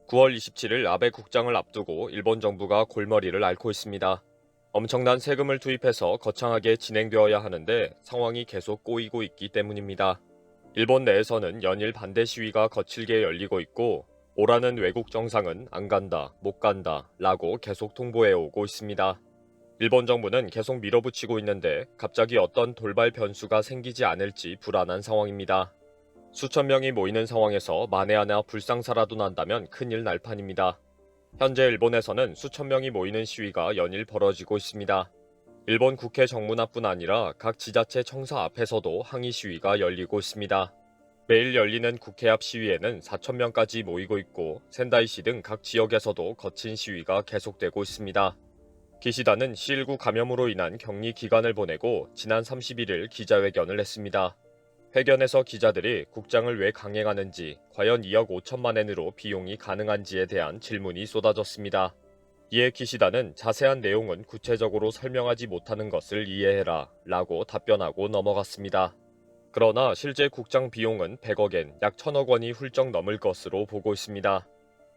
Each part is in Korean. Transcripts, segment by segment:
9월 27일 아베 국장을 앞두고 일본 정부가 골머리를 앓고 있습니다. 엄청난 세금을 투입해서 거창하게 진행되어야 하는데 상황이 계속 꼬이고 있기 때문입니다. 일본 내에서는 연일 반대 시위가 거칠게 열리고 있고 오라는 외국 정상은 안 간다, 못 간다 라고 계속 통보해 오고 있습니다. 일본 정부는 계속 밀어붙이고 있는데 갑자기 어떤 돌발 변수가 생기지 않을지 불안한 상황입니다. 수천 명이 모이는 상황에서 만에 하나 불상사라도 난다면 큰일 날 판입니다. 현재 일본에서는 수천 명이 모이는 시위가 연일 벌어지고 있습니다. 일본 국회 정문앞뿐 아니라 각 지자체 청사 앞에서도 항의 시위가 열리고 있습니다. 매일 열리는 국회 앞 시위에는 4천 명까지 모이고 있고 센다이시 등 각 지역에서도 거친 시위가 계속되고 있습니다. 기시다는 시19 감염으로 인한 격리 기간을 보내고 지난 31일 기자회견을 했습니다. 회견에서 기자들이 국장을 왜 강행하는지, 과연 2억 5천만 엔으로 비용이 가능한지에 대한 질문이 쏟아졌습니다. 이에 기시다는 자세한 내용은 구체적으로 설명하지 못하는 것을 이해해라 라고 답변하고 넘어갔습니다. 그러나 실제 국장 비용은 100억엔, 약 1천억 원이 훌쩍 넘을 것으로 보고 있습니다.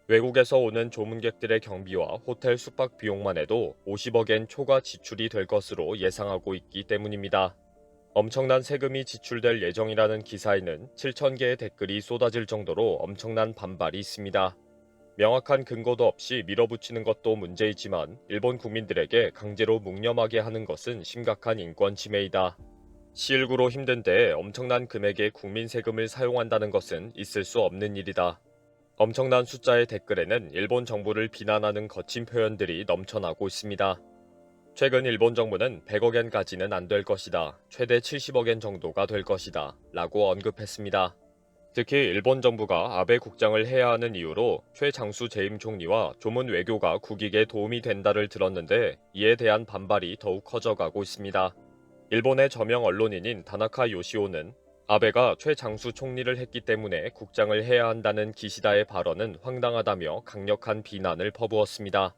외국에서 오는 조문객들의 경비와 호텔 숙박 비용만 해도 50억엔 초과 지출이 될 것으로 예상하고 있기 때문입니다. 엄청난 세금이 지출될 예정이라는 기사에는 7,000개의 댓글이 쏟아질 정도로 엄청난 반발이 있습니다. 명확한 근거도 없이 밀어붙이는 것도 문제이지만 일본 국민들에게 강제로 묵념하게 하는 것은 심각한 인권 침해이다. 시19로 힘든 때에 엄청난 금액의 국민 세금을 사용한다는 것은 있을 수 없는 일이다. 엄청난 숫자의 댓글에는 일본 정부를 비난하는 거친 표현들이 넘쳐나고 있습니다. 최근 일본 정부는 100억엔까지는 안 될 것이다. 최대 70억엔 정도가 될 것이다. 라고 언급했습니다. 특히 일본 정부가 아베 국장을 해야 하는 이유로 최장수 재임 총리와 조문 외교가 국익에 도움이 된다를 들었는데 이에 대한 반발이 더욱 커져가고 있습니다. 일본의 저명 언론인인 다나카 요시오는 아베가 최장수 총리를 했기 때문에 국장을 해야 한다는 기시다의 발언은 황당하다며 강력한 비난을 퍼부었습니다.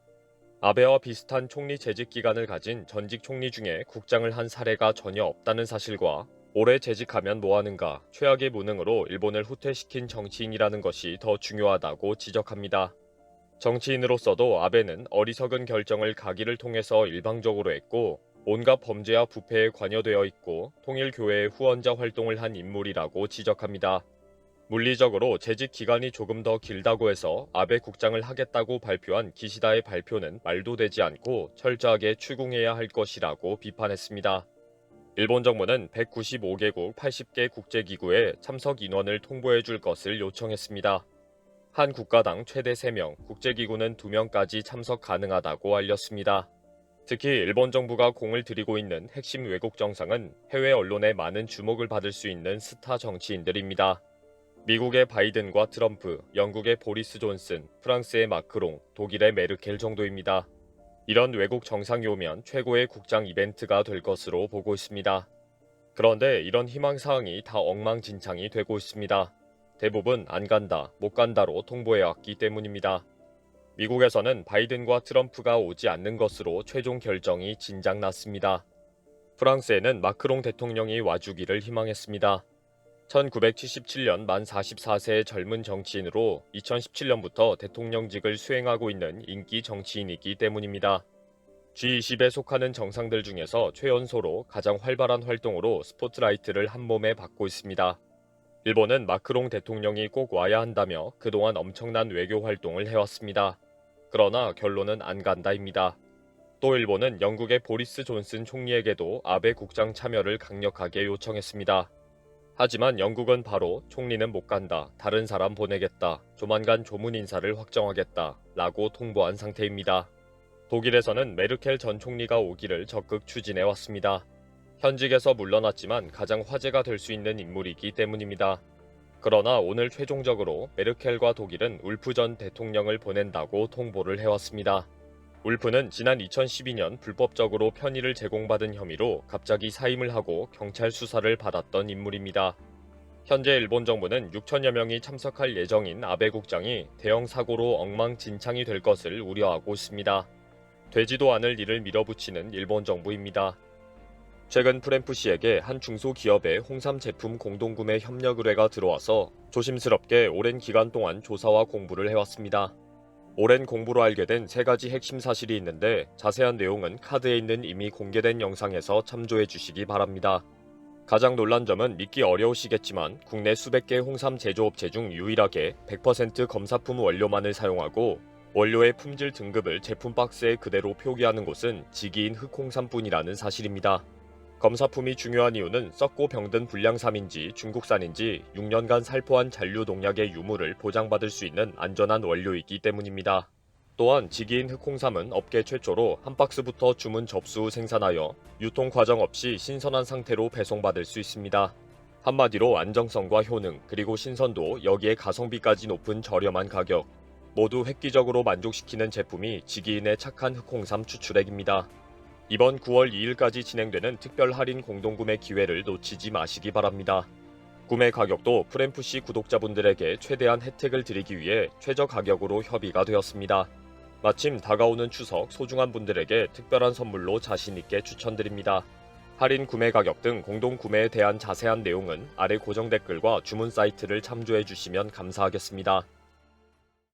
아베와 비슷한 총리 재직 기간을 가진 전직 총리 중에 국장을 한 사례가 전혀 없다는 사실과 오래 재직하면 뭐하는가 최악의 무능으로 일본을 후퇴시킨 정치인이라는 것이 더 중요하다고 지적합니다. 정치인으로서도 아베는 어리석은 결정을 가기를 통해서 일방적으로 했고 온갖 범죄와 부패에 관여되어 있고 통일교회의 후원자 활동을 한 인물이라고 지적합니다. 물리적으로 재직 기간이 조금 더 길다고 해서 아베 국장을 하겠다고 발표한 기시다의 발표는 말도 되지 않고 철저하게 추궁해야 할 것이라고 비판했습니다. 일본 정부는 195개국 80개 국제기구에 참석 인원을 통보해 줄 것을 요청했습니다. 한 국가당 최대 3명, 국제기구는 2명까지 참석 가능하다고 알렸습니다. 특히 일본 정부가 공을 들이고 있는 핵심 외국 정상은 해외 언론에 많은 주목을 받을 수 있는 스타 정치인들입니다. 미국의 바이든과 트럼프, 영국의 보리스 존슨, 프랑스의 마크롱, 독일의 메르켈 정도입니다. 이런 외국 정상이 오면 최고의 국장 이벤트가 될 것으로 보고 있습니다. 그런데 이런 희망사항이 다 엉망진창이 되고 있습니다. 대부분 안 간다, 못 간다로 통보해왔기 때문입니다. 미국에서는 바이든과 트럼프가 오지 않는 것으로 최종 결정이 진작났습니다. 프랑스에는 마크롱 대통령이 와주기를 희망했습니다. 1977년 만 44세의 젊은 정치인으로 2017년부터 대통령직을 수행하고 있는 인기 정치인이기 때문입니다. G20에 속하는 정상들 중에서 최연소로 가장 활발한 활동으로 스포트라이트를 한 몸에 받고 있습니다. 일본은 마크롱 대통령이 꼭 와야 한다며 그동안 엄청난 외교 활동을 해왔습니다. 그러나 결론은 안 간다입니다. 또 일본은 영국의 보리스 존슨 총리에게도 아베 국장 참여를 강력하게 요청했습니다. 하지만 영국은 바로 총리는 못 간다, 다른 사람 보내겠다, 조만간 조문 인사를 확정하겠다 라고 통보한 상태입니다. 독일에서는 메르켈 전 총리가 오기를 적극 추진해왔습니다. 현직에서 물러났지만 가장 화제가 될 수 있는 인물이기 때문입니다. 그러나 오늘 최종적으로 메르켈과 독일은 울프 전 대통령을 보낸다고 통보를 해왔습니다. 울프는 지난 2012년 불법적으로 편의를 제공받은 혐의로 갑자기 사임을 하고 경찰 수사를 받았던 인물입니다. 현재 일본 정부는 6천여 명이 참석할 예정인 아베 국장이 대형 사고로 엉망진창이 될 것을 우려하고 있습니다. 되지도 않을 일을 밀어붙이는 일본 정부입니다. 최근 프램프시에게 한 중소기업의 홍삼 제품 공동구매 협력 의뢰가 들어와서 조심스럽게 오랜 기간 동안 조사와 공부를 해왔습니다. 오랜 공부로 알게 된 3가지 핵심 사실이 있는데 자세한 내용은 카드에 있는 이미 공개된 영상에서 참조해 주시기 바랍니다. 가장 놀란 점은 믿기 어려우시겠지만 국내 수백 개 홍삼 제조업체 중 유일하게 100% 검사품 원료만을 사용하고 원료의 품질 등급을 제품 박스에 그대로 표기하는 곳은 지기인 흑홍삼뿐이라는 사실입니다. 검사품이 중요한 이유는 썩고 병든 불량삼인지 중국산인지 6년간 살포한 잔류 농약의 유무를 보장받을 수 있는 안전한 원료이기 때문입니다. 또한 지기인 흑홍삼은 업계 최초로 한 박스부터 주문 접수 후 생산하여 유통 과정 없이 신선한 상태로 배송받을 수 있습니다. 한마디로 안정성과 효능 그리고 신선도 여기에 가성비까지 높은 저렴한 가격 모두 획기적으로 만족시키는 제품이 지기인의 착한 흑홍삼 추출액입니다. 이번 9월 2일까지 진행되는 특별 할인 공동구매 기회를 놓치지 마시기 바랍니다. 구매 가격도 프램프시 구독자분들에게 최대한 혜택을 드리기 위해 최저 가격으로 협의가 되었습니다. 마침 다가오는 추석 소중한 분들에게 특별한 선물로 자신있게 추천드립니다. 할인 구매 가격 등 공동 구매에 대한 자세한 내용은 아래 고정 댓글과 주문 사이트를 참조해 주시면 감사하겠습니다.